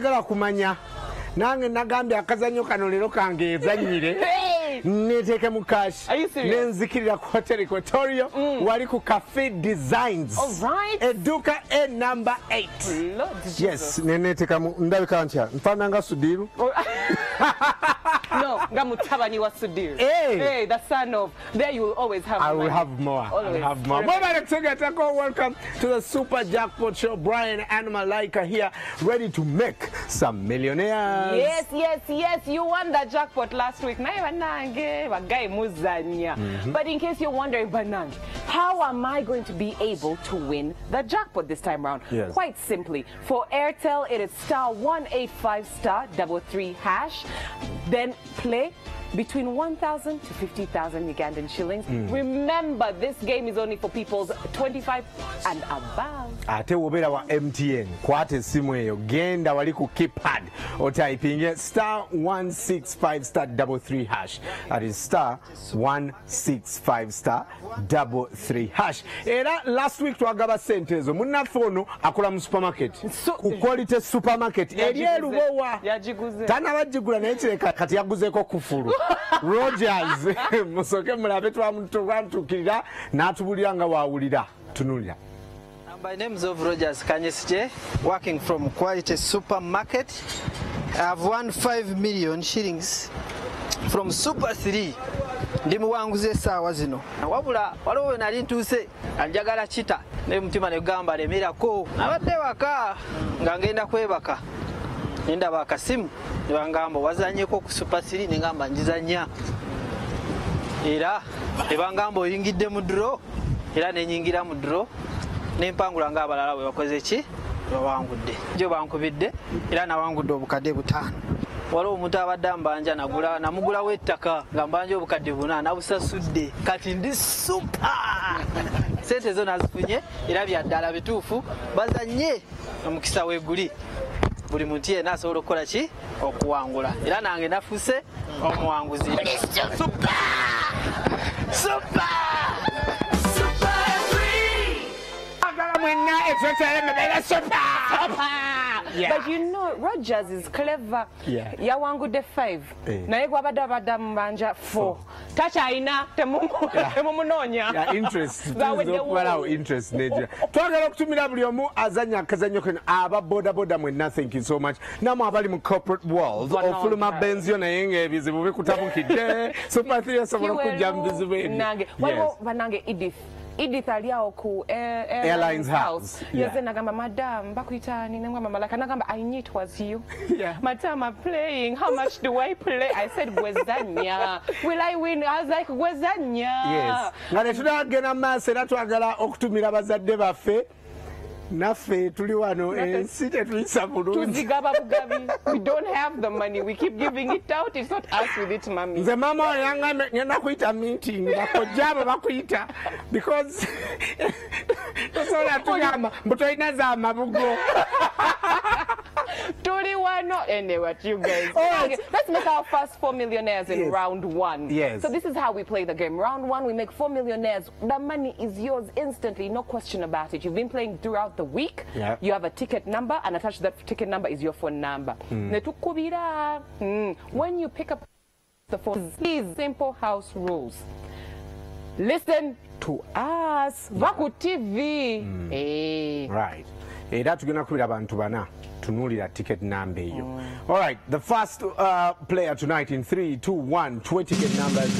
ayagala kumanya nange nagambye akazanyo kano leero kange ezannyire neteeke mu cash nenzikirira ku Hotel Equatoria wali ku Cafe Designs edduuka number 8. Yes, neneteeka mu ndabika ntya nfaana nga Sudiru. No, Gamutabani was Sudir. Hey, the son of. There you will always have. I will have more. Always. I will have more. Welcome to the Super Jackpot Show. Brian and Malaika here, ready to make some millionaires. Yes, yes, yes. You won the jackpot last week. But in case you're wondering, Banang, how am I going to be able to win the jackpot this time around? Yes. Quite simply. For Airtel, it is *185*33#. Then play between 1,000 to 50,000 Ugandan shillings. Remember, this game is only for people's 25 and above. Ate wobera wa MTN kwate essimu eyo genda wali ku keypad otypinge *165*33#. That is *165*33#. Era last week twagaba sente ezo munnaffe ono akola mu supermarket ku quality supermarket eri erubowa tanabagigula naye kireka kati yaguzeeko kufulu. Rogers musoke mulabe twamutukirira n'atubulira nga waawulira tunulira. My name is Rogers Kanyesije, working from Quality Supermarket. I've won 5 million shillings from Super 3. Ndi muwanguze essaawa zino. Wabula waliwo nali ntuuse anjagala kita ne mutima ne gamba lemerako. Abadde waka nga ngenda kwebaka. Ndaba akasimu ne bangamba wazannyeko ku Super 3 ne ngamba njizannya. Era ne bangamba oyingidde mu draw era ne nyingira mu draw. Nempangula nga abalala bwe bakoze ki bawangudde jo bankubidde era nawangudde obukadde 5. Waliwo omuntu abadde ambanja namugulawo ettaka nga mbanja obukadde 4 nabusasudde kati ndi super. Sente zo nazifunye era byaddala bituufu bazanye omukisa weguli buli muntu yenna asobola okukola ki okuwangula era nange nafuse omuwanguzi. Super! Super! But you know, Rogers is clever. Yawangude 5. Naye gwabadde abadde mubanja 4. Takyayina temumunonya. Interest. Interest. Twagala okutumira buli omu azanya akazanyo kano aba boda mwenna, thank you so much. Namwe abali mu corporate world ofuluma benzi naye ng'ebizibu bikutabukidde. Super 3 asobola okujja mu bizibu ebyo. Waliwo banange Edith aliao ku Airlines House. Yes, nagamba madam bakuyitani nengamba malaka nagamba I knew it was you. Madam, I'm playing. How much do I play? I said gwezanya. Will I win? I was like gwezanya. Yes. Ngale tunagenda maaso era twagala okutumira bazadde baffe. Naffe tuli wano ensi tetuyisa bulungi. We don't have the money. We keep giving it out. It's not us with it, mommy. Nze mama yangambe ngenda kuyita meeting bakojjabo bakuyita because tosobola tugamba mbutoyina za mabugo. Tuli wano. Anyway, what you guys. Let's make our first 4 millionaires in round 1. Yes. So this is how we play the game. Round 1, we make 4 millionaires. The money is yours instantly, no question about it. You've been playing throughout the week. You have a ticket number, and attached to that ticket number is your phone number. When you pick up the phone, these simple house rules. Listen to us. Vaku TV. Right. Era tugenda kubira abantu bana tunulira ticket number eyo. All right, the first player tonight in 3, 2, 1, 2 ticket numbers.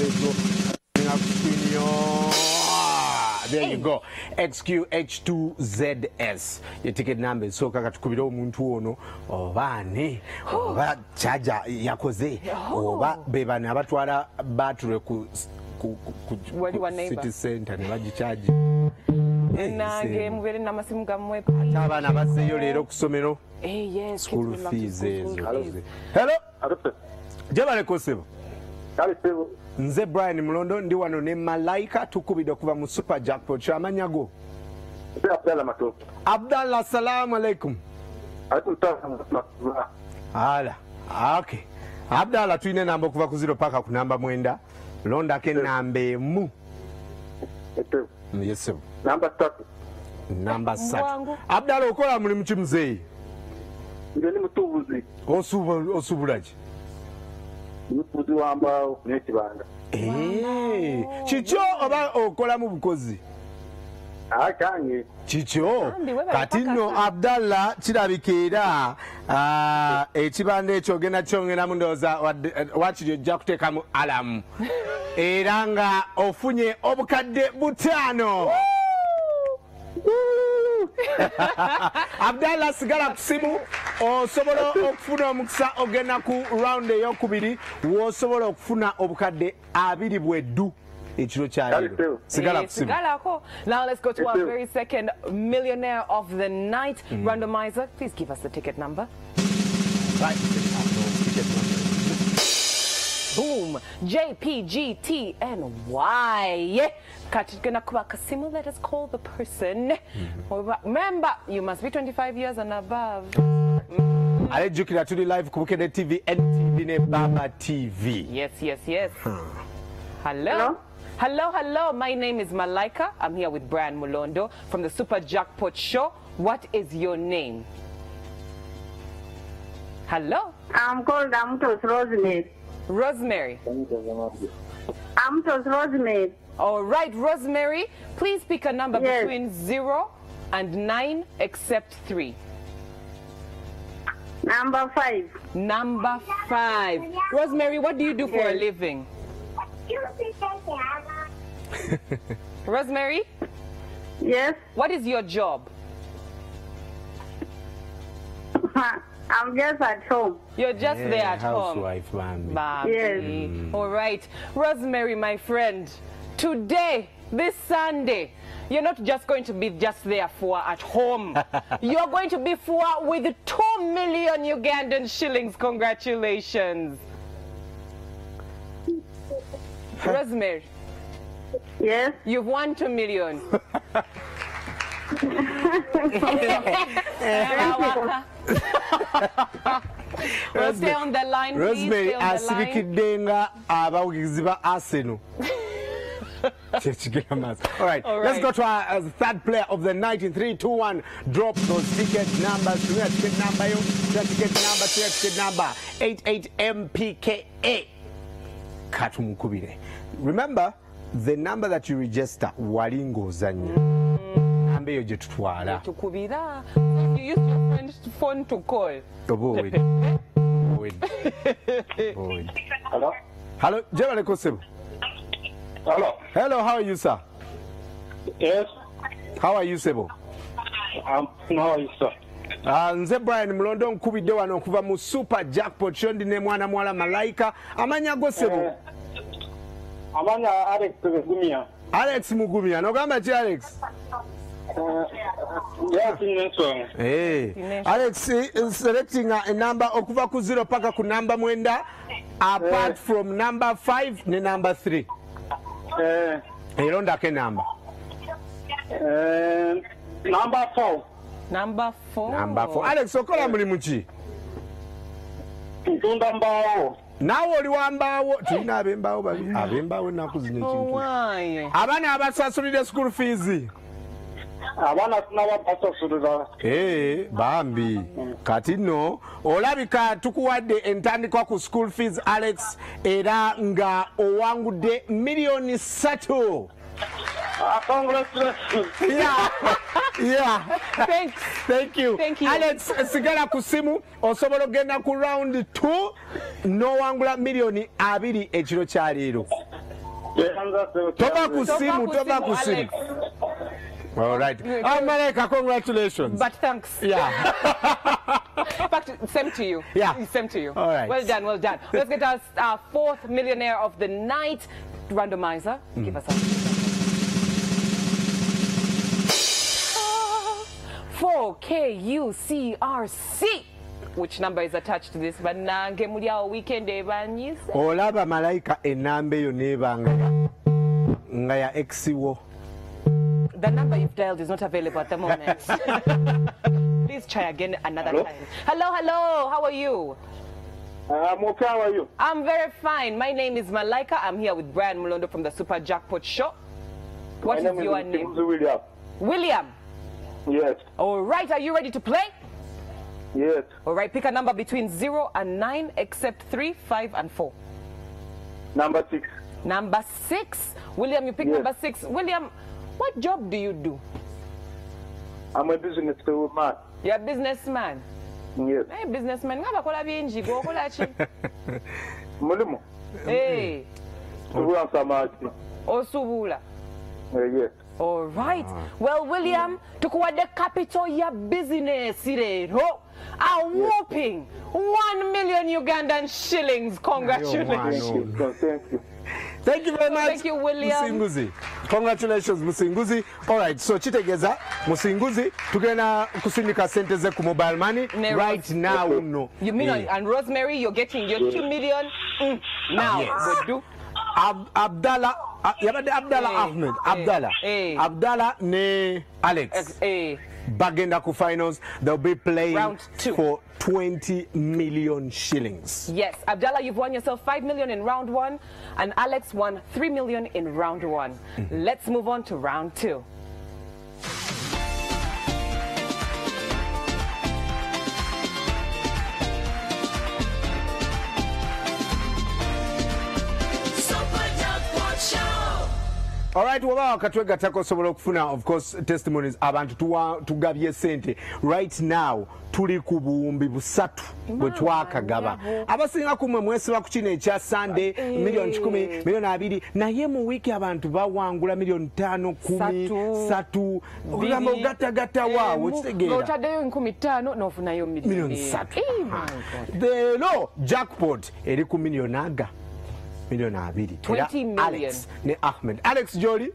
There you go. XQH2ZS. Your ticket number. So kaka tukubira omuntu ono obane oba charger yakoze oba bebane abatwala battery ku city center ne bagichaji. Nange mubere namasimu gamwe. Abana baseyo lero ku somero. Yes. School fees ezo. Hello. Jabale kosebo. Kalisebo. Nze Brian Mulondo ndi wano ne Malaika tukubide kuva mu Super Jackpot chamanyago. Abdallah Mato. Abdallah, assalamu alaikum. Hala. Okay. Abdallah tuine namba kuva ku 0 paka ku namba 9. Londa ke namba emu. Yes sir. Namba 3. Namba 3. Abdallah okola mulimu ki mzee? Ndio ni mutubuzi. Osubulaji. Mutubuzi wamba nekibanda. Chicho oba okola mu bukozi. Kange. Chicho kati nno Abdallah kirabikeera ekibanda ekyo ogenda kyongera mu ndowooza wakiri ojja kuteekamu alamu era nga ofunye obukadde 5. Abdallah sigala ku simu osobola okufuna omukisa ogenda ku round ey'okubiri w'osobola okufuna obukadde 2 bweddu. Now let's go to our very second millionaire of the night. Randomizer, please give us the ticket number. Right. Boom. JPGTNY. Katigana kuba kasimu. Let us call the person. Remember, you must be 25 years and above. Alejukira tuli live ku Bukedde TV, NTV ne Baba TV. Yes. Hello. Hello. My name is Malaika. I'm here with Brian Mulondo from the Super Jackpot Show. What is your name? Hello? I'm called Amtos Rosemary. Rosemary. Amtos Rosemary. All right, Rosemary. Please pick a number between 0 and 9 except 3. Number 5. Number 5. Rosemary, what do you do for a living? Rosemary? Yes. What is your job? I'm just at home. You're just there at housewife, home. Yes. All right. Rosemary, my friend, today, this Sunday, you're not just going to be just there for at home. You're going to be for with 2 million Ugandan shillings. Congratulations. Rosemary. Yes. You've won 2 million. We'll stay on the line, please. Rosemary asirikidde nga abawagizi ba Arsenal. All right, let's go to our third player of the night in 3, 2, 1. Drop those ticket numbers. Ticket number, ticket number 88MPKA. Katumukubire. Remember, the number that you register, walingo zanya. Nambe yo jetutwala. Tukubira. You use your friend's phone to call. Boyd. Hello? Hello, Jebale Kosebo. Hello? Hello, how are you, sir? Yes. How are you, Sebo? How are you, sir? Nze Brian Mulondo nkubidde wano okuva mu Super Jackpot Show ndi ne mwana mwala Malaika. Amanya go Sebo? Amanya Alex Mugumya. Alex Mugumya. Nogamba ki Alex? Hey. Alex is selecting a number okuva ku 0 paka ku number 9 apart from number 5 ne number 3. Eronda ke number? Number 4. Number 4. Number 4. Alex okola mulimu ki? Ntunda mbaawo. Naawe oli wa mbaawo. Tulina ab'embaawo babiri. Ab'embaawo ennaku zino ekintu. Abaana abasasulira school fees. Abaana tunabasasulira. Bambi. Kati nno olabika tukuwadde entandikwa ku school fees Alex era nga owangudde million 3. Congratulations. Yeah. Thank you. Alex, sigala ku simu osobola ogenda ku round 2 n'owangula million 2 ekiro kya leero. Toba ku simu. All right. Malaika, congratulations. But thanks. Yeah. Same to you. Yeah. Same to you. All right. Well done. Let's get our 4th millionaire of the night. Randomizer, give us a 4KUCRC. Which number is attached to this? Banange muliao weekend ebanyisa. Olaba Malaika enamba eyo nebanga nga ya exiwo. The number you've dialed is not available at the moment. Please try again another time. Hello. How are you? I'm okay. How are you? I'm very fine. My name is Malaika. I'm here with Brian Mulondo from the Super Jackpot Show. What is your name? William. William. Yes. All right. Are you ready to play? Yes. All right, pick a number between 0 and 9, except 3, 5, and 4. Number 6. Number 6. William, you pick number 6. William, what job do you do? I'm a businessman. You're a businessman? Yes. Hey, businessman. Ngaba kola binji go kola chi. Mulimu. Hey. Subula samaki. Osubula. Yes. All right. Well, William, tukuwa the capital ya business rero. A whopping 1 million Ugandan shillings. Congratulations. Thank you. Thank you very much. Thank you, William. Musinguzi. Congratulations, Musinguzi. All right, so chitegeza Musinguzi tugenda kusindika sente ze ku mobile money right now. No. You mean and Rosemary, you're getting your 2 million now. Yes. But do Abdallah Ahmed. Abdallah ne Alex. Bagenda ku finals, they'll be playing round 2 for 20 million shillings. Yes, Abdallah, you've won yourself 5 million in round 1, and Alex won 3 million in round 1. Let's move on to round 2. All right, waba wakatwega tako sobola okufuna of course testimonies abantu tugabye sente right now tuli ku buwumbi busatu bwe twakagaba abasinga kumwe mwesiba ku kino ekya Sunday milioni 10 milioni 2 naye mu wiki abantu bawangula milioni 5 10 3 ugamba ogatagata waawo kitegeera otaddeyo 15 n'ofunayo milioni 3 the low jackpot eri ku milioni aga milioni 2 20 million. Alex ne Ahmed. Alex Jolie.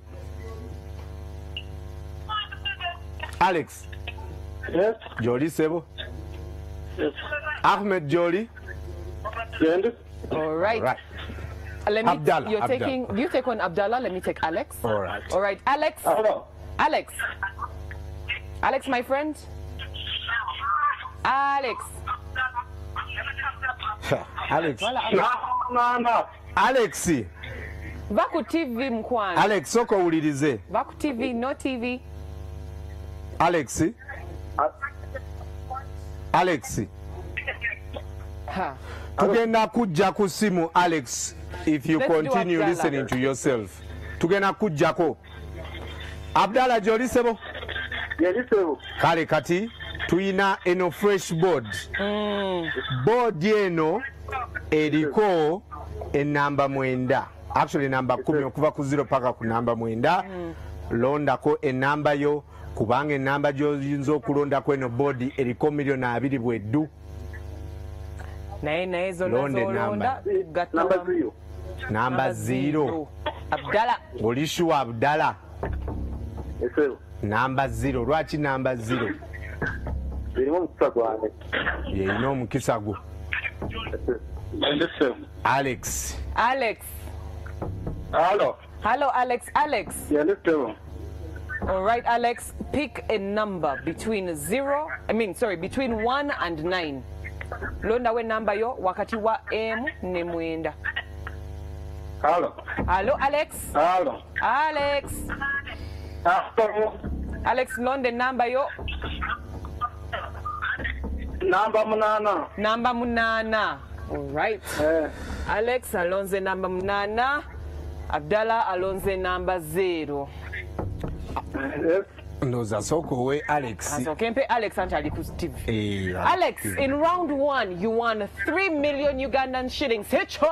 Alex. Yes. Jolie Sebo. Yes. Ahmed Jolie. Yes. All right. Let me, Abdallah. You're taking. You take on Abdallah. Let me take Alex. All right. All right, Alex. Hello. Alex. Alex, my friend. Alex. Alex. No. Alexi. Vaku TV mkwana. Alex soko ulirize. Vaku TV, no TV. Alexi. Alexi. Ha. Tugenda kujja ku simu Alex if you continue listening to yourself. Tugenda kujjako. Abdallah Jolie Sebo. Yes, Sebo. Kale kati tuyina eno fresh board. Board eno eriko enamba 9. Actually namba 10 okuva ku 0 paka ku namba 9. Londako enamba yo kubanga enamba gy'oyinza okulondako eno board eriko milioni 2 bweddu. Naye zolonda Number 0. Namba 0. Abdallah. Oli sure Abdallah? Yes, Sebo. Namba 0. Lwaki namba 0? Erimu omukisa gwange. Yerina omukisa gwo. Yes, Sebo. Alex. Alex. Hello. Hello, Alex. Alex. Yes, Sebo. All right, Alex. Pick a number between between 1 and 9. Londa we number yo wakati wa M ne mwenda. Hello. Hello, Alex. Hello. Alex. Hello. Alex, londe number yo. Number 8. Number 8. All right. Alex alonze number 8. Abdallah alonze number 0. Yes. Ndoza soko we Alex. So kempe Alex antali ku TV. Eh, Alex, in round 1 you won 3 million Ugandan shillings. Hecho?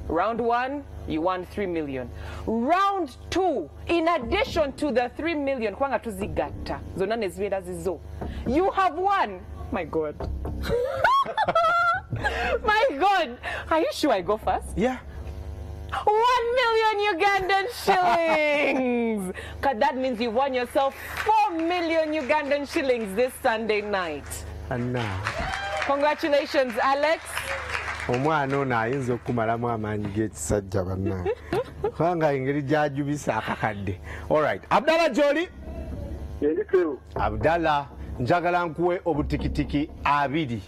Round 1 you won 3 million. Round 2, in addition to the 3 million kwanga tuzigata zona nezibera zizo, you have won. My God. My God. Are you sure I go first? Yeah. 1 million Ugandan shillings. Because that means you won yourself 4 million Ugandan shillings this Sunday night. And now. Congratulations, Alex. Omwana ono ayinza okumalamu amaanyi g'ekisajja banna kubanga engeri gy'ajubisa akakadde. Alright, Abdallah Jolie. Yes, Sebo. Abdallah, njagala nkuwe obutikitiki 2.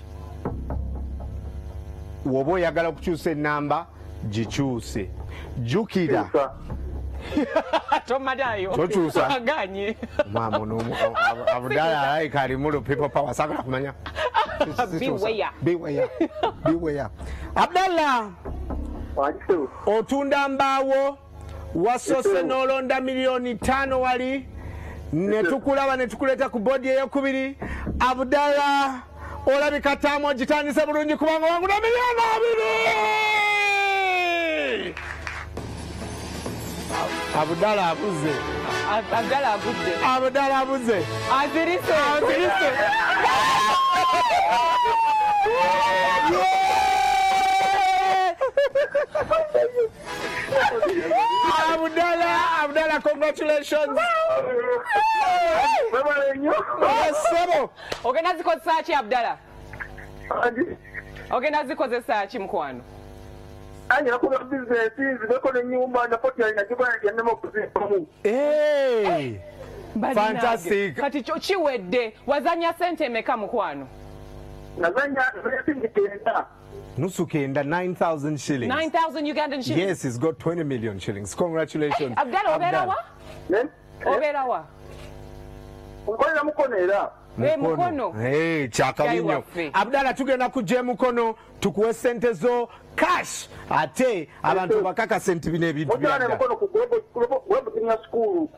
Woba oyagala okukyusa ennamba gikyuse. Jukira Tomadayo. Tochusa. Ganye. Mama no. Abdala ai karimulo people power sakala kumanya. Beware. Abdala. Otunda mbawo wasose nolonda milioni 5 wali netukulaba netukuleta ku bodi eyokubiri. Abdala olabika tamo gitandise bulungi kubanga wangu na milioni 2. Abdala abuze. Abdala abuze. Azirise. Abdala, congratulations. Ogenda zikozesa ki Abdala? Ogenda zikozesa ki mukwano? Nakuba business ziko n'ennyumba na poti alina kibanja kyannema okuzimpamu. Fantastic. Kati kiwedde wazanya sente emeka mukwano? Nazanya kenda. Nusu kenda 9,000 shillings. 9,000 Ugandan shillings? Yes, he's got 20 million shillings. Congratulations. Abdala, obera wa? Obera wa? Nkolera mukono era. Mukono. Kyakawinyo. Abdala, tugenda kujja mukono tukuwe sente zo cash ate abantu bakaka sente bine ebintu byadda. Mukono ku web school.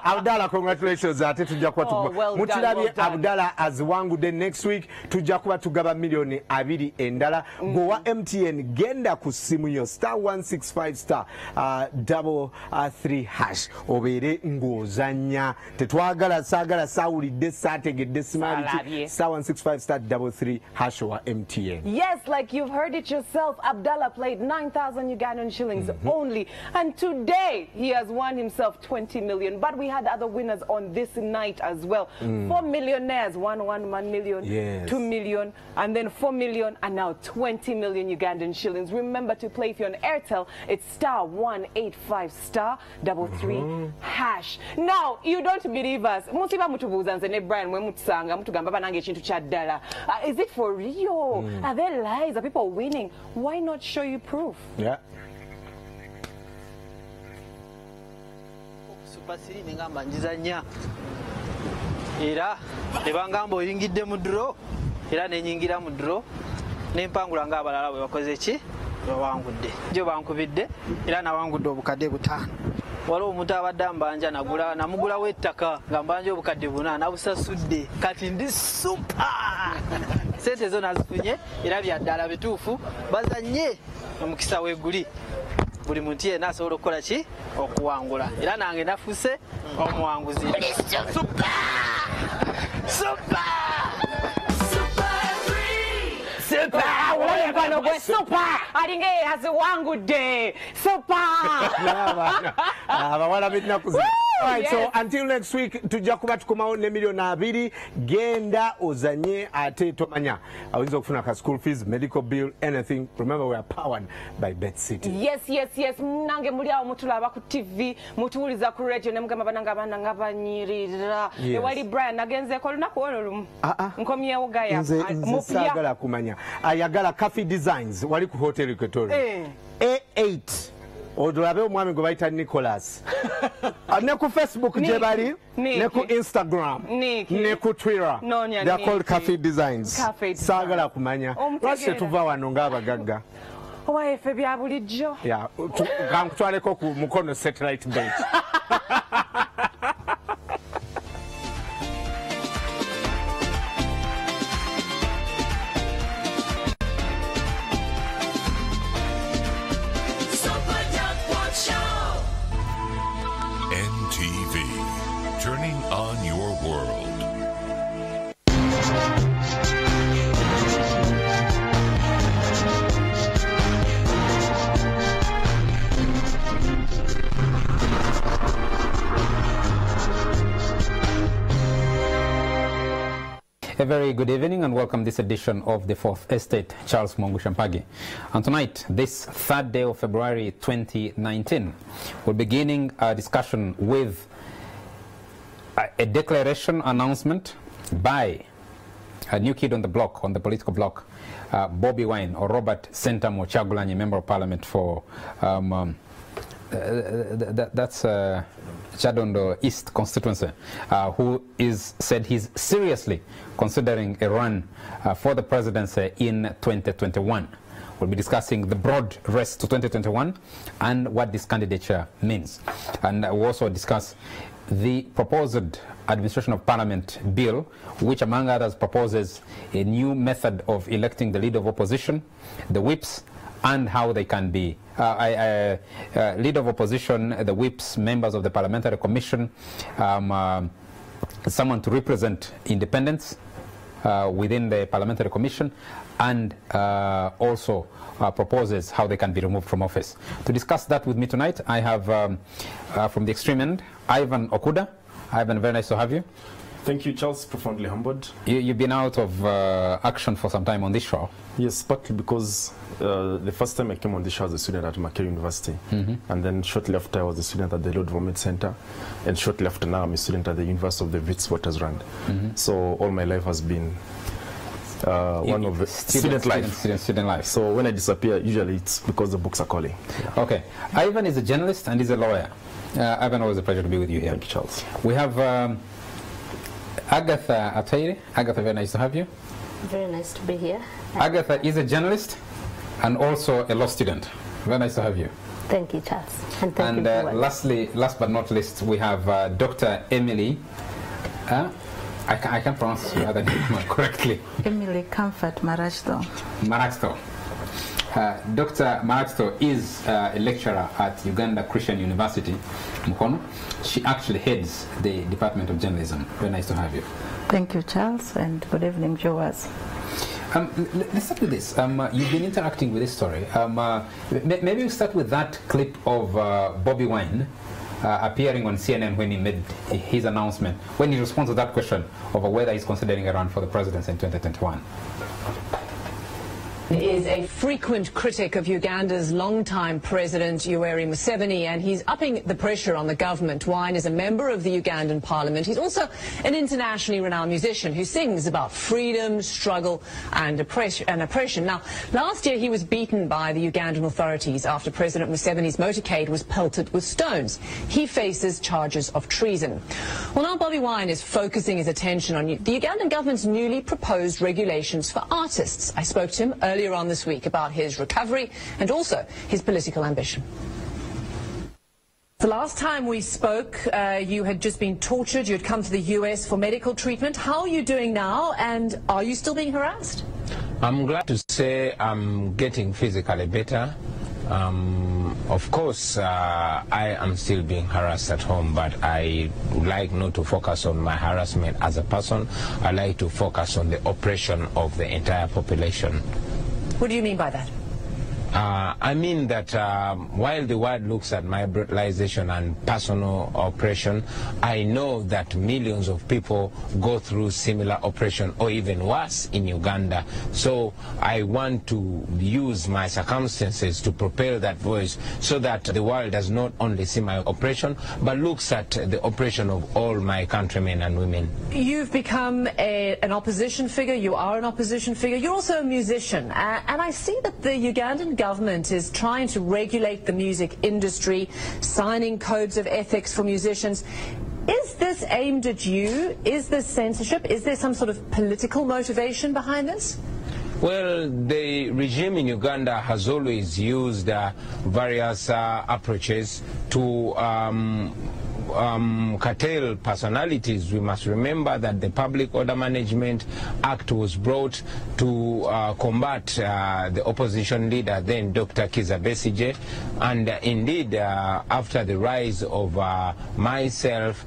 Abdala, congratulations. Ate tujja kuba mutirabye Abdala aziwangudde next week tujja kuba tugaba milioni 2 endala. Gowa MTN genda ku simu yo *165* 3 hash obeere ng'ozanya. Tetwagala saagala saawulidde saategedde simaali *165* 3 hash or MTN. Yes, like you've heard it yourself, Abdala played 9,000 Ugandan shillings only, and today he has won himself 20 million. But we had other winners on this night as well. 4 millionaires, 1 million, yes. 2 million, and then 4 million, and now 20 million Ugandan shillings. Remember to play if you're on Airtel, it's *185* 3 hash. Now, you don't believe us. Musiba mutubuza nze ne Brian mwe mutusanga mutugamba banange ekintu kya ddala. Is it for real? Are there lies? Are people winning? Why not show you proof? Yeah. Supasiri ningamba njizanya. Era ebangamba oyingidde mu draw. Era nenyingira mu draw. Nempangula nga abalala bwe bakoze ki? Bawangudde. Jo bankubidde era nawangudde obukadde 5. Waliwo omuntu abadde ambanja namugula wettaka nga mbanja obukadde 4 nabusasudde kati ndi super. Sente zo nazifunye era byaddala bituufu bazanye omukisa weguli. Buli muntu yenna asobola okukola ki? Okuwangula. Era nange nafuse omuwanguzi. Super! Super! Super! Alinge aziwangudde. Super! Abawala b'ennaku. Alright, so until next week tujja kuba tukomawo ne milioni 2 genda ozanye ate tomanya awinza okufuna ka school fees, medical bill, anything. Remember, we are powered by Bet City. Yes. Nange muli awo mutulaba ku TV mutuuliza ku radio ne mugamba bananga abana banyirira. Ewali Brian nagenzeeko lunaku olwo lumu. Nkomyewo gaya saagala kumanya ayagala Cafe Designs wali ku hotel Equatorial A8 odulabe omwami gwe bayita Nicholas. Ne ku Facebook gye bali, ne ku Instagram, ne ku Twitter. They are called Cafe Designs. Saagala kumanya. Lwaki tuva wano ng'abagagga? Owaefe bya bulijjo. Kankutwaleko ku Mukono satellite base. NTV, turning on your world. A very good evening and welcome to this edition of the Fourth Estate. Charles Mwangushampagi. And tonight, this 3rd day of February 2019, we're beginning our discussion with a declaration announcement by a new kid on the block, on the political block, Bobby Wine, or Robert Sentamu Kyagulanyi, Member of Parliament for that's Kyadondo East constituency, who said he's seriously considering a run for the presidency in 2021. We'll be discussing the broad race to 2021 and what this candidature means. And we'll also discuss the proposed Administration of Parliament bill, which among others proposes a new method of electing the leader of opposition, the whips, and how they can be leader of opposition, the whips, members of the Parliamentary Commission, someone to represent independence within the Parliamentary Commission, and also proposes how they can be removed from office. To discuss that with me tonight, I have from the extreme end, Ivan Okuda. Ivan, very nice to have you. Thank you, Charles. Profoundly humbled. You've been out of action for some time on this show. Yes, partly because the first time I came on this show as a student at Makerere University, and then shortly after I was a student at the Lord Vomet Center, and shortly after now I'm a student at the University of the Witwatersrand. So all my life has been one of the student life. So when I disappear, usually it's because the books are calling. Yeah. Okay. Ivan is a journalist and he's a lawyer. Ivan, always a pleasure to be with you here. Thank you, Charles. We have Agatha Atwaire. Agatha, very nice to have you. Very nice to be here. Agatha is a journalist and also a law student. Very nice to have you. Thank you, Charles. And thank you. Lastly, last but not least, we have Dr. Emily. I can't pronounce your other name correctly. Emily Comfort Marachto. Marachto. Dr. Marachto is a lecturer at Uganda Christian University, Mukono. She actually heads the Department of Journalism. Very nice to have you. Thank you, Charles, and good evening, viewers. Let's start with this. You've been interacting with this story. Maybe we start with that clip of Bobby Wine appearing on CNN when he made his announcement, when he responded to that question over whether he's considering a run for the presidency in 2021. Is a frequent critic of Uganda's longtime president Yoweri Museveni, and he's upping the pressure on the government. Wine is a member of the Ugandan parliament. He's also an internationally renowned musician who sings about freedom, struggle and oppression. Now, last year he was beaten by the Ugandan authorities after President Museveni's motorcade was pelted with stones. He faces charges of treason. Well, now Bobby Wine is focusing his attention on the Ugandan government's newly proposed regulations for artists. I spoke to him earlier on this week about his recovery and also his political ambition. The last time we spoke, you had just been tortured. You had come to the US for medical treatment. How are you doing now, and are you still being harassed? I'm glad to say I'm getting physically better. Of course, I am still being harassed at home, but I would like not to focus on my harassment as a person. I like to focus on the oppression of the entire population. What do you mean by that? I mean that while the world looks at my brutalization and personal oppression, I know that millions of people go through similar oppression or even worse in Uganda. So I want to use my circumstances to propel that voice so that the world does not only see my oppression but looks at the oppression of all my countrymen and women. You've become an opposition figure. You are an opposition figure. You're also a musician. And I see that the Ugandan government is trying to regulate the music industry, signing codes of ethics for musicians. Is this aimed at you? Is this censorship? Is there some sort of political motivation behind this? Well, the regime in Uganda has always used various approaches to curtail personalities. We must remember that the Public Order Management Act was brought to combat the opposition leader, then Dr. Kizza Besigye, and indeed after the rise of myself,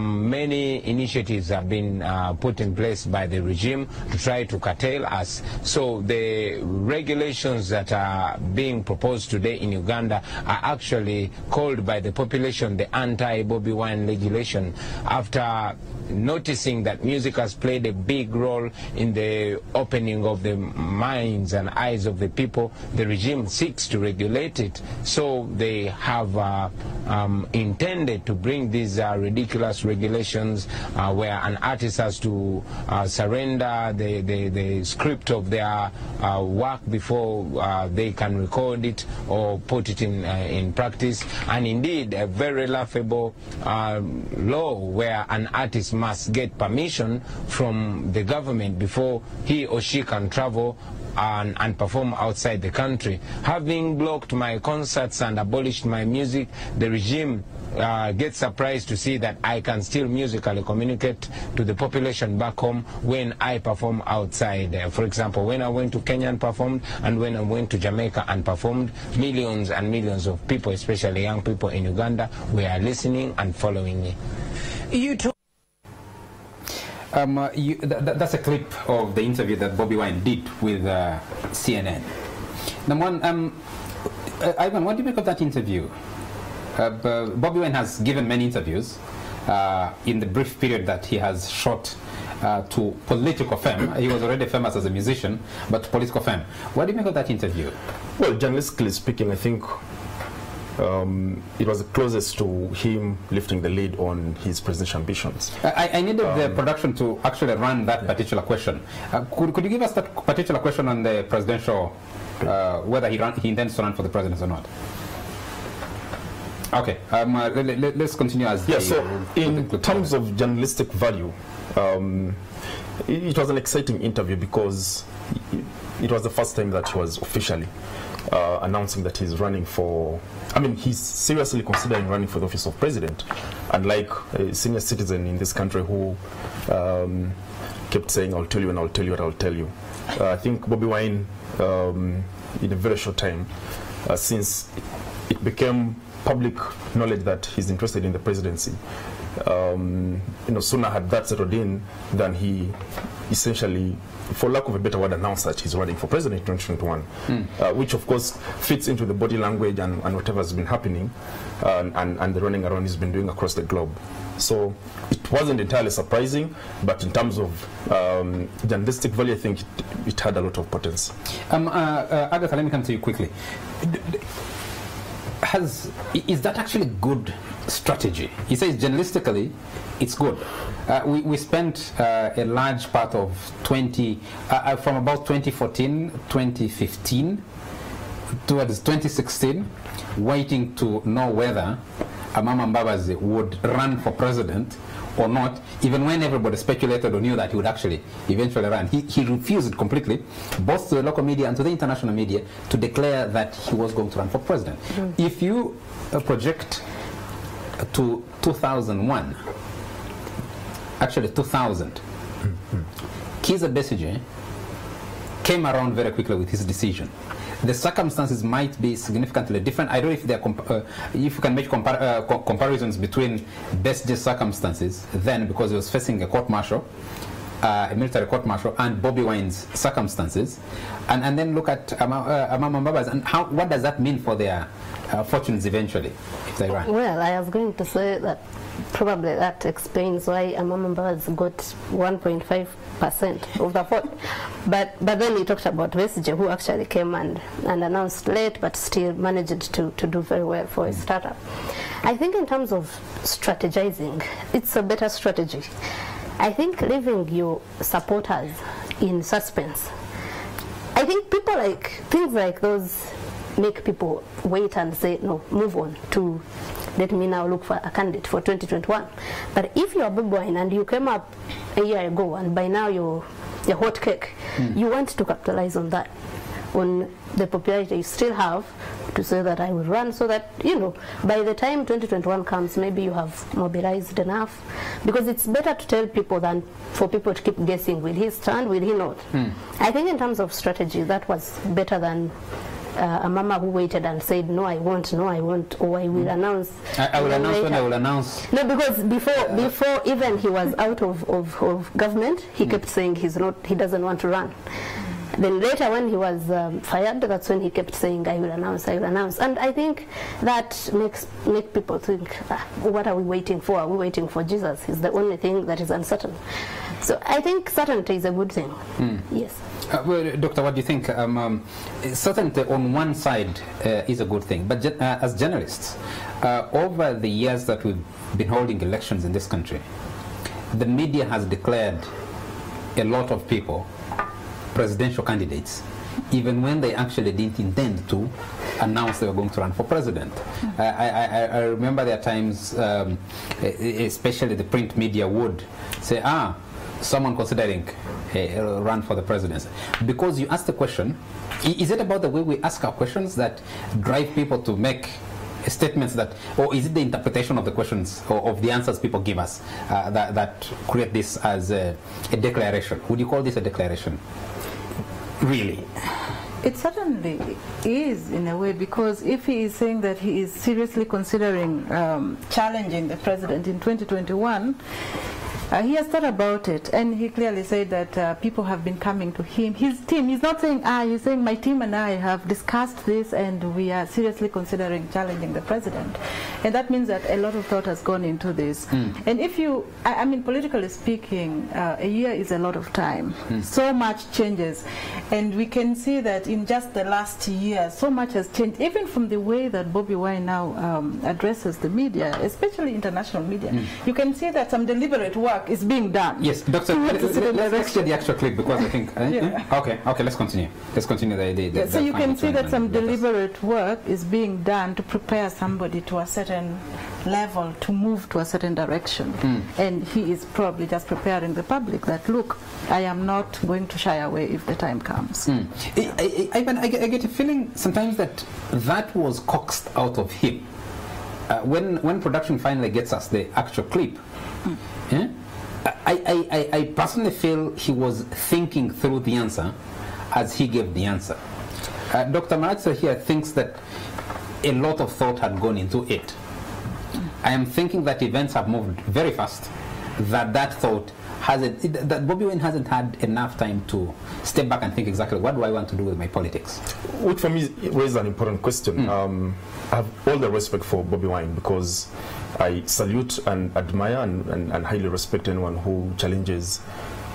many initiatives have been put in place by the regime to try to curtail us. So the regulations that are being proposed today in Uganda are actually called by the population the anti-Bobby Wine legislation, after noticing that music has played a big role in the opening of the minds and eyes of the people, the regime seeks to regulate it. So they have intended to bring these ridiculous regulations where an artist has to surrender the script of their work before they can record it or put it in practice, and indeed a very laughable law where an artist must get permission from the government before he or she can travel and perform outside the country. Having blocked my concerts and abolished my music, the regime gets surprised to see that I can still musically communicate to the population back home when I perform outside. For example, when I went to Kenya and performed, and when I went to Jamaica and performed, millions and millions of people, especially young people in Uganda, were listening and following me. That's a clip of the interview that Bobi Wine did with CNN. Number one, Ivan, what do you make of that interview? Bobi Wine has given many interviews in the brief period that he has shot to political fame. He was already famous as a musician, but to political fame. What do you make of that interview? Well, journalistically speaking, I think it was the closest to him lifting the lid on his presidential ambitions. I needed the production to actually run that particular question. Could you give us that particular question on the presidential, whether he intends to run for the presidency or not? Okay, let's continue as so in terms of journalistic value, it was an exciting interview because it was the first time that he was officially announcing that he's running for, he's seriously considering running for the office of president, unlike a senior citizen in this country who kept saying, I'll tell you and I'll tell you and I'll tell you. I think Bobi Wine, in a very short time, since it became public knowledge that he's interested in the presidency, sooner had that settled in than he essentially, for lack of a better word, announced that he's running for president in 2021, which of course fits into the body language and whatever has been happening and the running around he's been doing across the globe. So it wasn't entirely surprising, but in terms of journalistic value, I think it had a lot of potency. Agatha, let me come to you quickly. Is that actually good strategy? He says journalistically it's good. We spent a large part of from about 2014, 2015 towards 2016 waiting to know whether Amama Mbabazi would run for president or not, even when everybody speculated or knew that he would actually eventually run. He refused completely, both to the local media and to the international media, to declare that he was going to run for president. If you project to 2001, actually 2000, Kizza Besigye came around very quickly with his decision. The circumstances might be significantly different. I don't know if you can make comparisons between Besigye's circumstances then, because he was facing a court-martial, a military court-martial, and Bobi Wine's circumstances, and then look at Amama Mbabazi, and what does that mean for their fortunes eventually if they run? Well, I was going to say that probably that explains why Amama Mbabazi got 1.5% of the vote. But then he talked about Besigye, who actually came and announced late, but still managed to do very well for a startup. I think in terms of strategizing, it's a better strategy. I think leaving your supporters in suspense, I think things like those make people wait and say, no, move on to, let me now look for a candidate for 2021. But if you're Bobi Wine and you came up a year ago and by now you're hot cake, you want to capitalize on that, on the popularity you still have, to say that I will run, so that, by the time 2021 comes, maybe you have mobilized enough. Because it's better to tell people than for people to keep guessing, will he stand, will he not? I think in terms of strategy, that was better than a mama who waited and said, no, I won't, or I will announce. I will announce when I will announce. No, because before even he was out of government, he kept saying he doesn't want to run. Then later when he was fired, that's when he kept saying, I will announce, I will announce. And I think that makes people think, what are we waiting for? Are we waiting for Jesus? He's the only thing that is uncertain. So I think certainty is a good thing. Yes. Well, Doctor, what do you think? Certainty on one side is a good thing, but as journalists, over the years that we've been holding elections in this country, the media has declared a lot of people presidential candidates, even when they actually didn't intend to announce they were going to run for president. I remember there are times, especially the print media would say, someone considering a run for the presidency. Because you asked the question, is it about the way we ask our questions that drive people to make statements that, or is it the interpretation of the questions or of the answers people give us that create this as a declaration? Would you call this a declaration? Really? It certainly is, in a way, because if he is saying that he is seriously considering challenging the president in 2021, he has thought about it, and he clearly said that people have been coming to him. His team, he's not saying, he's saying my team and I have discussed this and we are seriously considering challenging the president. And that means that a lot of thought has gone into this. And if you, I mean, politically speaking, a year is a lot of time. So much changes. And we can see that in just the last year, so much has changed, even from the way that Bobi Wine now addresses the media, especially international media. You can see that some deliberate work is being done. Yes, Doctor, let's get the actual clip because I think... Okay, let's continue. Let's continue so you can see that some deliberate work is being done to prepare somebody to a certain level, to move to a certain direction. And he is probably just preparing the public that, look, I am not going to shy away if the time comes. I get a feeling sometimes that was coaxed out of him. When production finally gets us the actual clip, I personally feel he was thinking through the answer as he gave the answer. Dr. Maratsa here thinks that a lot of thought had gone into it. I am thinking that events have moved very fast, that thought hasn't, that Bobi Wine hasn't had enough time to step back and think exactly what do I want to do with my politics. Which for me raises an important question. I have all the respect for Bobi Wine because I salute and admire and highly respect anyone who challenges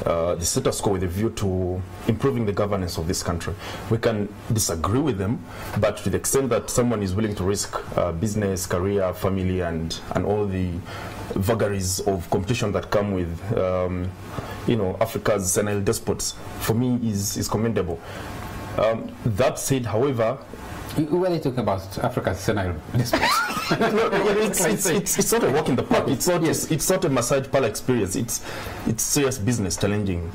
the status quo with a view to improving the governance of this country. We can disagree with them, but to the extent that someone is willing to risk business, career, family, and all the vagaries of competition that come with, Africa's senile despots, for me is commendable. That said, however, what are you talking about? Africa's senile despots? It's not a walk in the park. It's not a massage parlor experience. It's serious business challenging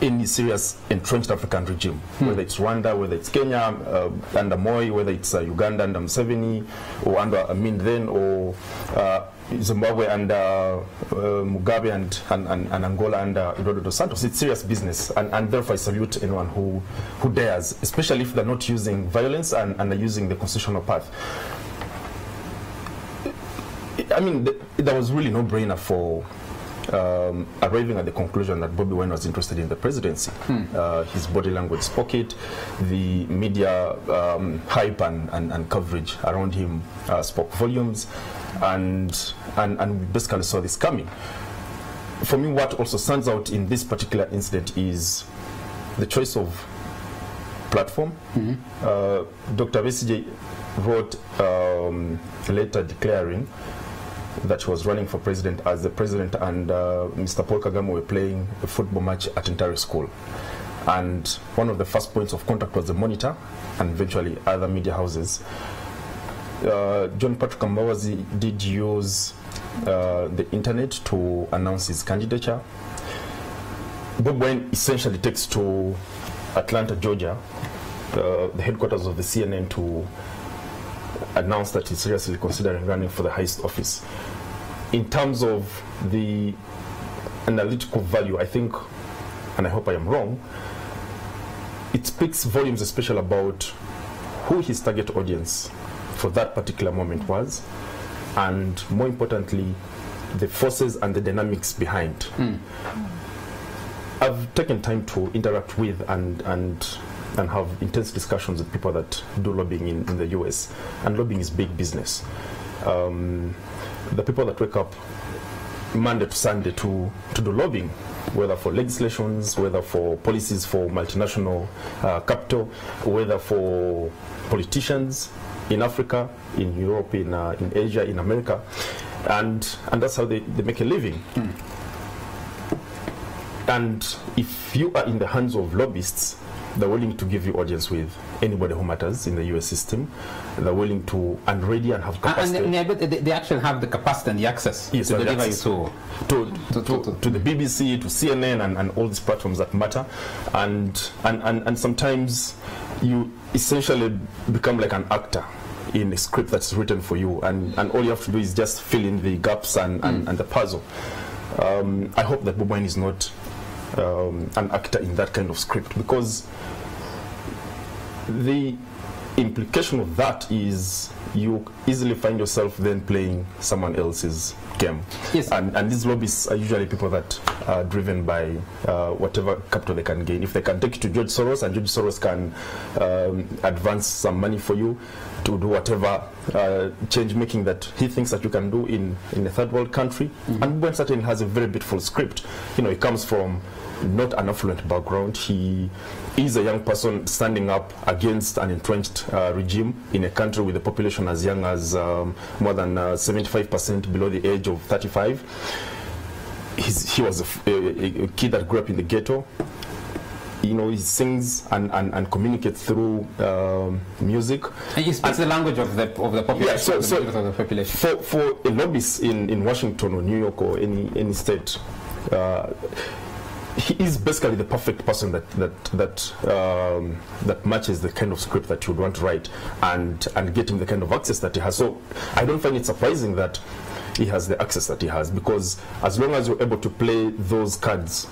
any serious entrenched African regime, whether it's Rwanda, whether it's Kenya under Moi, whether it's Uganda under Museveni, or under Amin then, or Zimbabwe under Mugabe and Angola under Eduardo dos Santos. It's serious business, and therefore I salute anyone who dares, especially if they're not using violence and are using the constitutional path. I mean, there was really no brainer for arriving at the conclusion that Bobi Wine was interested in the presidency. His body language spoke it. The media hype and coverage around him spoke volumes, and we basically saw this coming. For me, what also stands out in this particular incident is the choice of platform. Dr. Besigye wrote a letter declaring that he was running for president as the president and Mr. Paul Kagame were playing a football match at Intare School. And one of the first points of contact was the Monitor and eventually other media houses. John Patrick Mbabazi did use the internet to announce his candidature. Bobi Wine essentially takes to Atlanta, Georgia, the headquarters of the CNN, to announce that he's seriously considering running for the highest office. In terms of the analytical value, I think, and I hope I am wrong, it speaks volumes especially about who his target audience for that particular moment was, and more importantly, the forces and the dynamics behind. I've taken time to interact with and have intense discussions with people that do lobbying in the US, and lobbying is big business. The people that wake up Monday to Sunday to do lobbying, whether for legislations, whether for policies for multinational capital, whether for politicians in Africa, in Europe, in Asia, in America, and that's how they make a living. And if you are in the hands of lobbyists, they're willing to give you audience with anybody who matters in the US system. They're willing to and ready and have capacity. And they actually have the capacity and the access to deliver you to the BBC, to CNN, and all these platforms that matter. And sometimes you essentially become like an actor in a script that's written for you, and all you have to do is just fill in the gaps and the puzzle. I hope that Bobi Wine is not an actor in that kind of script, because the implication of that is you easily find yourself then playing someone else's game. Yes. And these lobbyists are usually people that are driven by whatever capital they can gain. If they can take you to George Soros, and George Soros can advance some money for you to do whatever change making that he thinks that you can do in a third world country. And Ben certainly has a very beautiful script. You know, he comes from not an affluent background. He is a young person standing up against an entrenched regime in a country with a population as young as more than 75% below the age of 35. He was a kid that grew up in the ghetto. You know, he sings and communicates through music. And he speaks the language of the population. Yeah, so the population. For a lobbyist in Washington or New York or any state, he is basically the perfect person that matches the kind of script that you would want to write, and get him the kind of access that he has. So I don't find it surprising that he has the access that he has, because as long as you're able to play those cards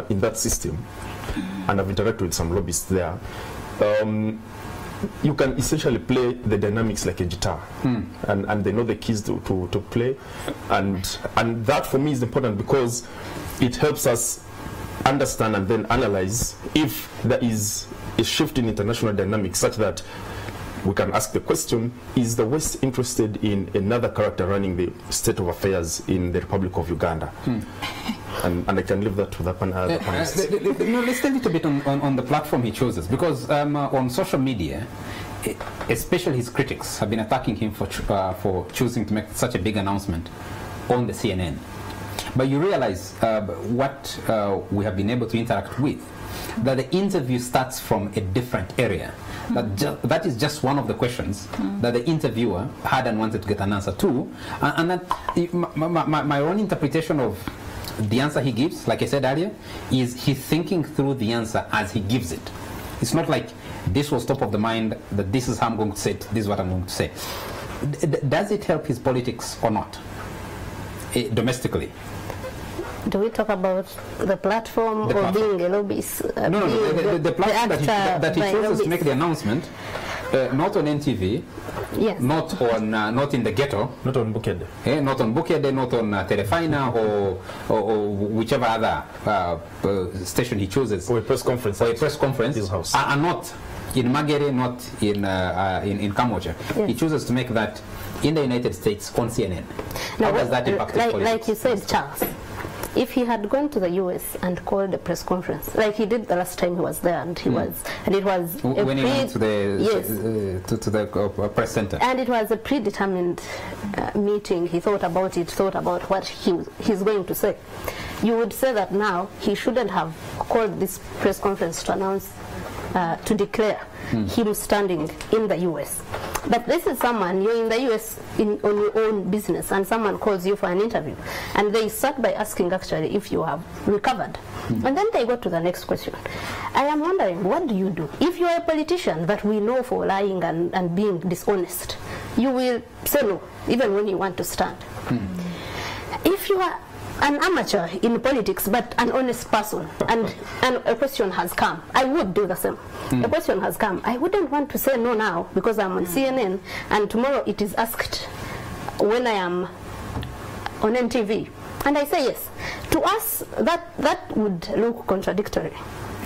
in that system, and I've interacted with some lobbyists there, you can essentially play the dynamics like a guitar, and they know the keys to play, and that for me is important, because it helps us understand and then analyze if there is a shift in international dynamics such that we can ask the question, is the West interested in another character running the state of affairs in the Republic of Uganda? And I can leave that to the panelists. No, let's tell a little bit on the platform he chooses, because on social media, especially his critics have been attacking him for choosing to make such a big announcement on the CNN. But you realize what we have been able to interact with, that the interview starts from a different area. That is just one of the questions that the interviewer had and wanted to get an answer to. And that my own interpretation of the answer he gives, like I said earlier, is he's thinking through the answer as he gives it. It's not like this was top of the mind, that this is how I'm going to say it, this is what I'm going to say. Does it help his politics or not, domestically? Do we talk about the platform or being a lobbyist? No, the platform that he chooses to make the announcement, not on NTV, yes, not in the ghetto, not on Bukede, not on Bukede, not on Terefina or whichever other station he chooses, or a press conference, his house, and not in Magere, not in Kamoja. Yes. He chooses to make that in the United States on CNN. How does that impact his politics? Like you said, Charles, if he had gone to the US and called a press conference, like he did the last time he was there, and he was, and it was when he went to the press center, and it was a predetermined meeting. He thought about it, thought about what he's going to say. You would say that now he shouldn't have called this press conference to announce, to declare him standing in the US. But this is someone, you're in the US on your own business, and someone calls you for an interview, and they start by asking actually if you have recovered. And then they go to the next question. I am wondering, what do you do? If you are a politician that we know for lying and being dishonest, you will say no, even when you want to stand. If you are an amateur in politics but an honest person, and a question has come, I would do the same. A question has come, I wouldn't want to say no now because I'm on CNN, and tomorrow it is asked when I am on NTV, and I say yes. To us, that would look contradictory.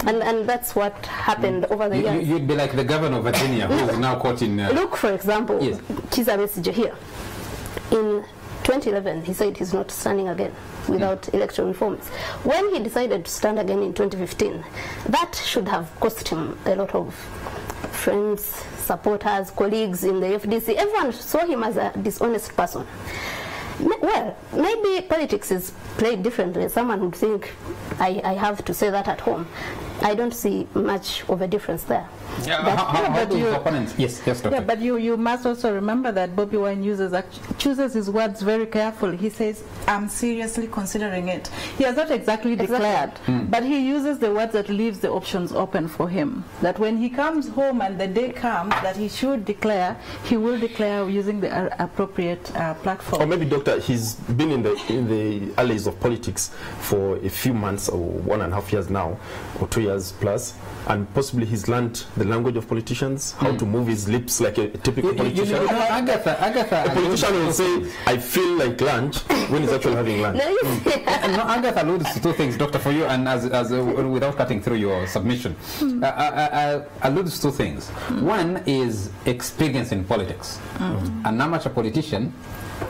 And that's what happened over the years. You'd be like the governor of Virginia, who is now caught in... Look, for example, yes. Kizza Besigye here. In 2011, he said he's not standing again without electoral reforms. When he decided to stand again in 2015, that should have cost him a lot of friends, supporters, colleagues in the FDC. Everyone saw him as a dishonest person. Well, maybe politics is played differently. Someone would think, I have to say that at home. I don't see much of a difference there. Yes, Doctor. Yeah, but you must also remember that Bobi Wine chooses his words very carefully. He says, I'm seriously considering it. He has not exactly declared, but he uses the words that leaves the options open for him. That when he comes home and the day comes that he should declare, he will declare using the appropriate platform. Or maybe, Doctor, he's been in the alleys of politics for a few months or 1.5 years now, or 2 years plus, and possibly he's learned the language of politicians, how to move his lips like a typical politician. Agatha, a politician will say, I feel like lunch, when he's actually having lunch. No, Agatha alludes to two things, Doctor, for you, and as without cutting through your submission. Alludes to two things. One is experience in politics. An amateur politician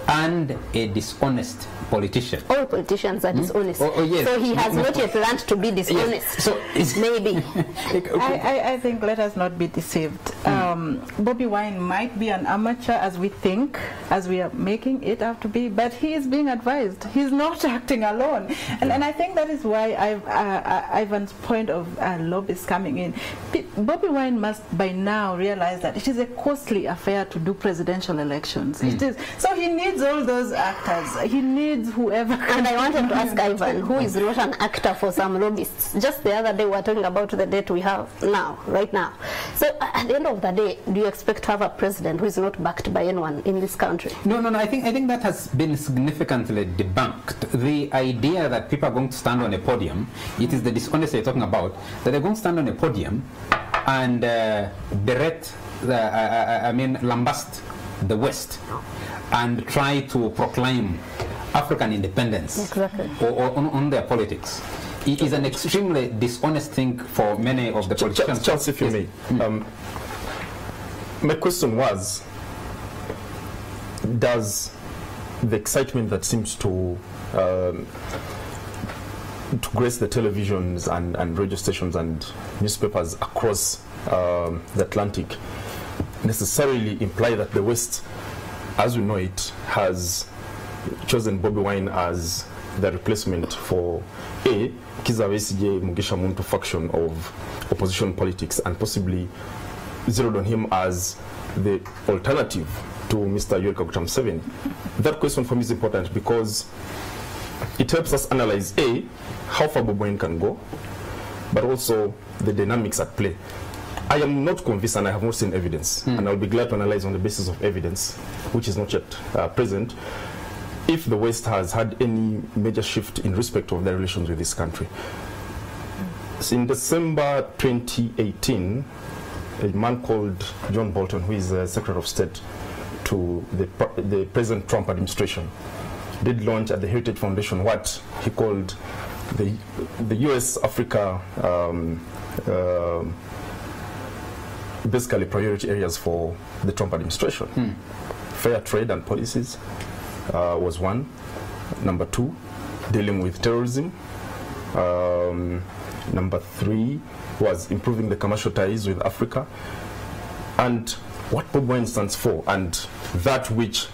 and a dishonest politician. All politicians are dishonest. Yes. So he has not yet learned to be dishonest. Yes. So maybe. I think let us not be deceived. Bobi Wine might be an amateur as we think, as we are making it out to be, but he is being advised. He's not acting alone. And I think that is why Ivan's point of lobbies coming in. Bobi Wine must by now realize that it is a costly affair to do presidential elections. It is. So he needs all those actors. He needs whoever. And I wanted to ask Ivan, who is not an actor for some lobbyists. Just the other day we were talking about the debt we have now, right now. So at the end of the day, do you expect to have a president who is not backed by anyone in this country? No. I think that has been significantly debunked. The idea that people are going to stand on a podium, it is the dishonesty you're talking about, that they're going to stand on a podium and lambast the West and try to proclaim African independence or on their politics. It is an extremely dishonest thing for many of the politicians. Charles, if you may. My question was, does the excitement that seems to grace the televisions and radio stations and newspapers across the Atlantic necessarily imply that the West, as we know it, has chosen Bobi Wine as the replacement for A, Kizza Besigye Mugisha Muntu faction of opposition politics, and possibly zeroed on him as the alternative to Mr. Yoweri Kaguta Museveni? That question for me is important because it helps us analyze A, how far Bobi Wine can go, but also the dynamics at play. I am not convinced, and I have not seen evidence, and I'll be glad to analyze on the basis of evidence, which is not yet present, if the West has had any major shift in respect of their relations with this country. So in December 2018, a man called John Bolton, who is the Secretary of State to the President Trump administration, did launch at the Heritage Foundation what he called the U.S.-Africa basically priority areas for the Trump administration. Fair trade and policies was one. Number two, dealing with terrorism. Number three was improving the commercial ties with Africa. And what Bobi Wine stands for, and that which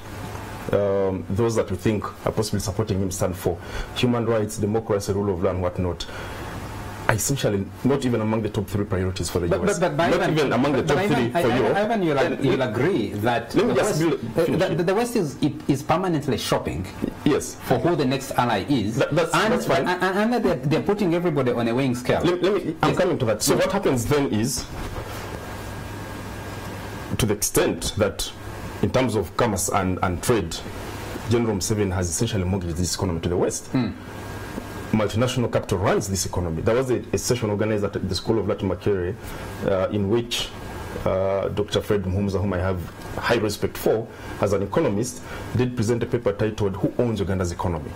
those that we think are possibly supporting him stand for, human rights, democracy, rule of law, and whatnot, are essentially not even among the top 3 priorities for the US. But not even among the top 3 for Europe. Ivan, you'll agree that the West is permanently shopping for who the next ally is. That's fine. And they're putting everybody on a weighing scale. I'm coming to that. So what happens then is, to the extent that in terms of commerce and trade, General Museveni has essentially mortgaged this economy to the West. Multinational capital runs this economy. There was a session organized at the School of Latin Makerere in which Dr. Fred Muhumuza, whom I have high respect for, as an economist, did present a paper titled "Who Owns Uganda's Economy?"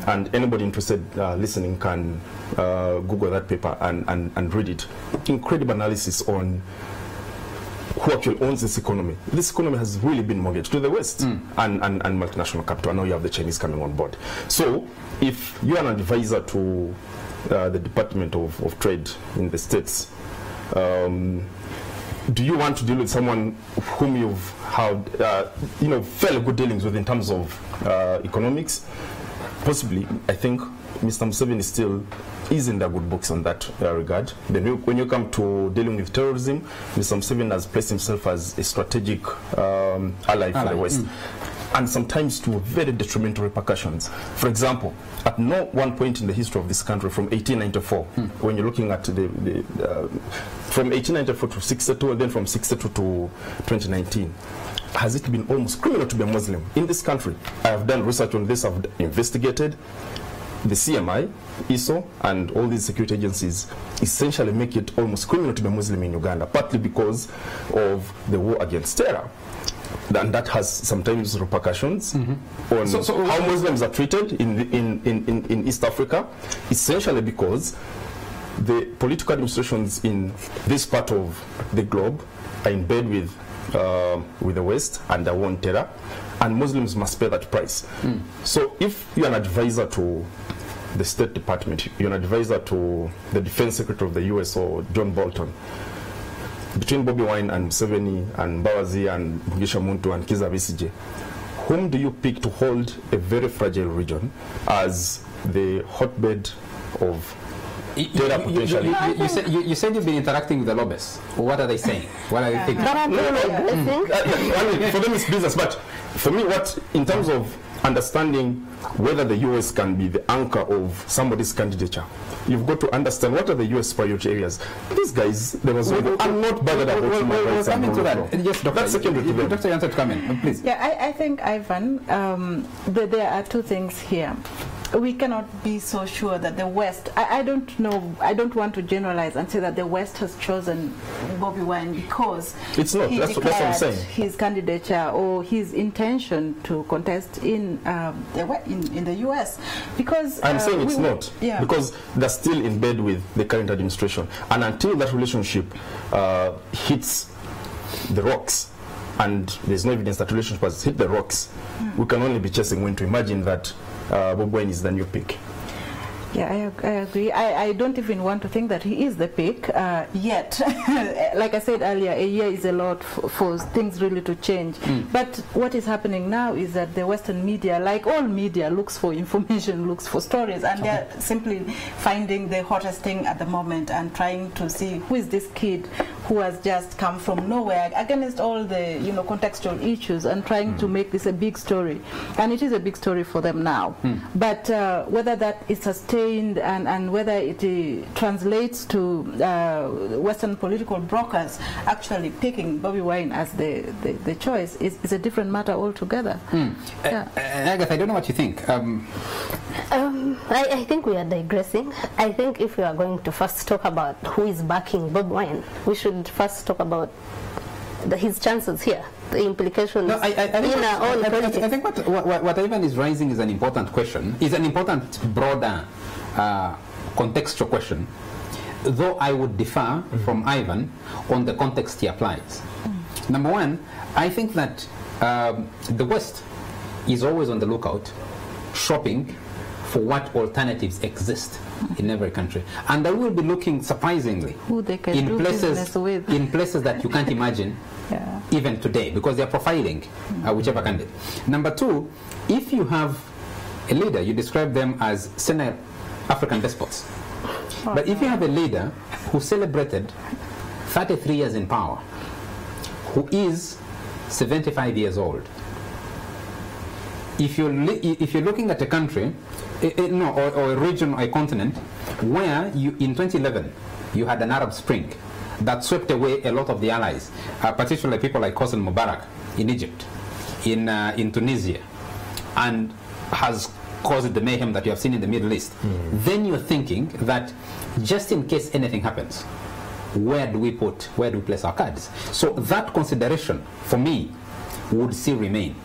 And anybody interested listening can Google that paper and read it. Incredible analysis on who actually owns this economy. This economy has really been mortgaged to the West and multinational capital. I know you have the Chinese coming on board. So if you are an advisor to the Department of Trade in the States, do you want to deal with someone whom you've had fairly good dealings with in terms of economics? Possibly. I think Mr. Museveni still is in the good books on that regard. Then when you come to dealing with terrorism, Mr. Museveni has placed himself as a strategic ally for the West. And sometimes to very detrimental repercussions. For example, at no one point in the history of this country from 1894, when you're looking at from 1894 to 62, and then from 62 to 2019, has it been almost criminal to be a Muslim in this country? I have done research on this, I've investigated. The CMI, ISO, and all these security agencies essentially make it almost criminal to be a Muslim in Uganda, partly because of the war against terror. And that has sometimes repercussions on how Muslims are treated in East Africa, essentially because the political administrations in this part of the globe are in bed with the West and they want terror, and Muslims must pay that price. So if you're an advisor to the State Department, you're an advisor to the Defense Secretary of the US or John Bolton, between Bobi Wine and Museveni and Mbabazi and Mugisha Muntu and Kizza Besigye, whom do you pick to hold a very fragile region as the hotbed of terror potentially? You said you've been interacting with the lobbyists. What are they saying? What are they thinking? I mean, for them it's business, but for me, in terms of understanding whether the US can be the anchor of somebody's candidature, you've got to understand what are the US priority areas. These guys, I'm not bothered about we'll come into that. Yes, Doctor. That's secondary to them. Doctor, you wanted to come in, please. Yeah, I think, Ivan, there are two things here. We cannot be so sure that the West, I don't know, I don't want to generalize and say that the West has chosen Bobi Wine because it's not. That's what I'm saying. His candidature or his intention to contest in the US, because I'm saying it's not, because they're still in bed with the current administration, and until that relationship hits the rocks, and there's no evidence that relationship has hit the rocks, we can only be chasing wind to imagine that Bobi Wine is the new pick. Yeah, I agree. I don't even want to think that he is the pick yet. Like I said earlier, a year is a lot for things really to change. But what is happening now is that the Western media, like all media, looks for information, looks for stories, and they're simply finding the hottest thing at the moment and trying to see who is this kid who has just come from nowhere against all the contextual issues and trying to make this a big story. And it is a big story for them now. But whether that is sustained and whether it translates to Western political brokers actually picking Bobi Wine as the choice is a different matter altogether. Agatha, I don't know what you think. I think we are digressing. I think if we are going to first talk about who is backing Bobi Wine, we should first talk about his chances here, the implications in our own politics. I think what Ivan is raising is an important question, is an important broader contextual question, though I would differ from Ivan on the context he applies. Number one, I think that the West is always on the lookout, shopping for what alternatives exist in every country, and they will be looking surprisingly who they can in places that you can't imagine even today, because they're profiling whichever candidate. Number two, if you have a leader, you describe them as senior African despots, but if you have a leader who celebrated 33 years in power, who is 75 years old, if you're looking at a country, or a region or a continent where in 2011 you had an Arab Spring that swept away a lot of the allies, particularly people like Hosni Mubarak in Egypt, in Tunisia, and has caused the mayhem that you have seen in the Middle East, then you're thinking that just in case anything happens, where do we place our cards? So that consideration, for me, would still remain.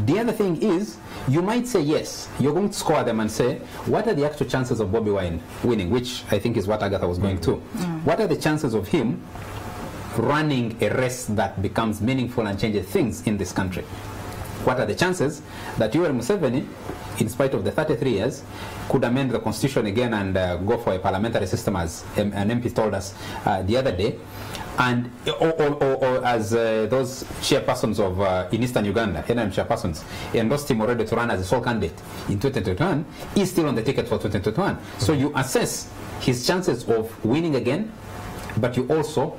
The other thing is, you might say yes, you're going to score them and say, what are the actual chances of Bobi Wine winning, which I think is what Agatha was going to. What are the chances of him running a race that becomes meaningful and changes things in this country? What are the chances that Yoweri Museveni, in spite of the 33 years, could amend the constitution again and go for a parliamentary system, as an MP told us the other day, and or as those chairpersons of in Eastern Uganda, NRM chairpersons, endorsed him already to run as a sole candidate in 2021, is still on the ticket for 2021. So you assess his chances of winning again, but you also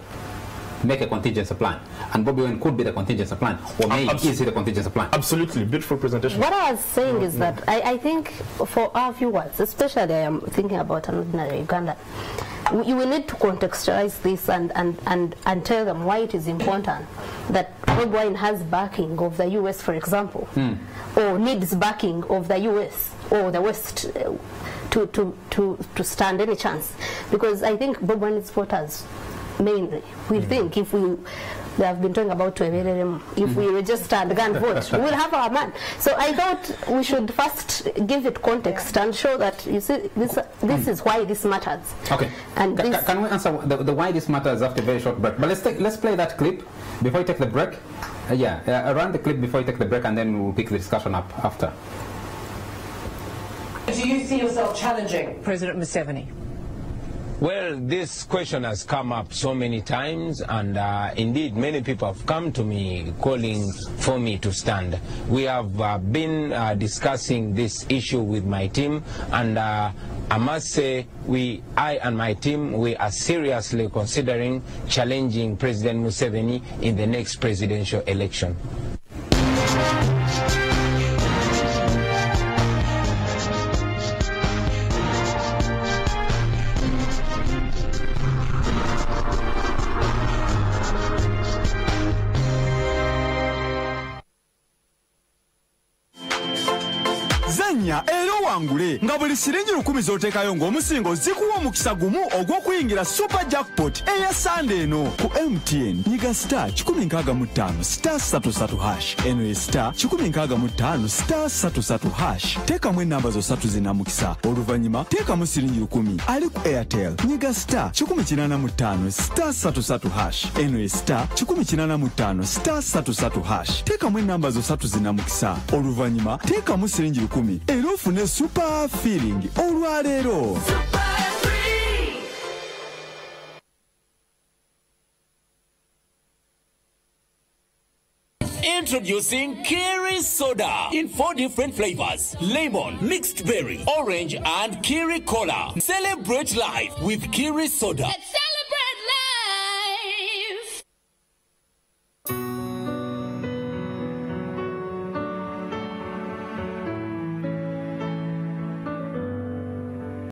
make a contingency plan. And Bobi Wine could be the contingency plan, or maybe is he the contingency plan? Absolutely, beautiful presentation. What I was saying is that I think for our viewers, especially I am thinking about an ordinary Ugandan, you will need to contextualize this and tell them why it is important that Bobi Wine has backing of the US, for example, or needs backing of the US or the West to stand any chance. Because I think Bobi Wine's voters mainly, we think if they have been talking about if we register and go and vote, we will have our man. So I thought we should first give it context and show that, you see, this is why this matters. Okay. And can we answer the why this matters after a very short break? But let's play that clip before we take the break. Run the clip before you take the break, and then we'll pick the discussion up after. Do you see yourself challenging President Museveni? Well, this question has come up so many times, and indeed many people have come to me calling for me to stand. We have been discussing this issue with my team, and I must say I and my team, we are seriously considering challenging President Museveni in the next presidential election. Era wangule nga buli siringi 10 z'oteekayo ng'omusingo zikuwa omukisa gumu ogw'okuyingira super jackpot eya Sunday eno ku MTN. Nyiga star 165 star 33 hash. Eno ye star 165 star 33 hash. Teekamu ennamba zo 3 zinnamukisa. Oluvannyuma teekamu siringi 10 ali ku Airtel. Nyiga star 185 star 33 hash. Eno ye star 185 star 33 hash. Teekamu ennamba zo 3 zinnamukisa. Oluvannyuma teekamu siringi 10 era ofune super feeling olwaleero. Introducing Kiri Soda in 4 different flavors: lemon, mixed berry, orange, and Kiri Cola. Celebrate life with Kiri Soda.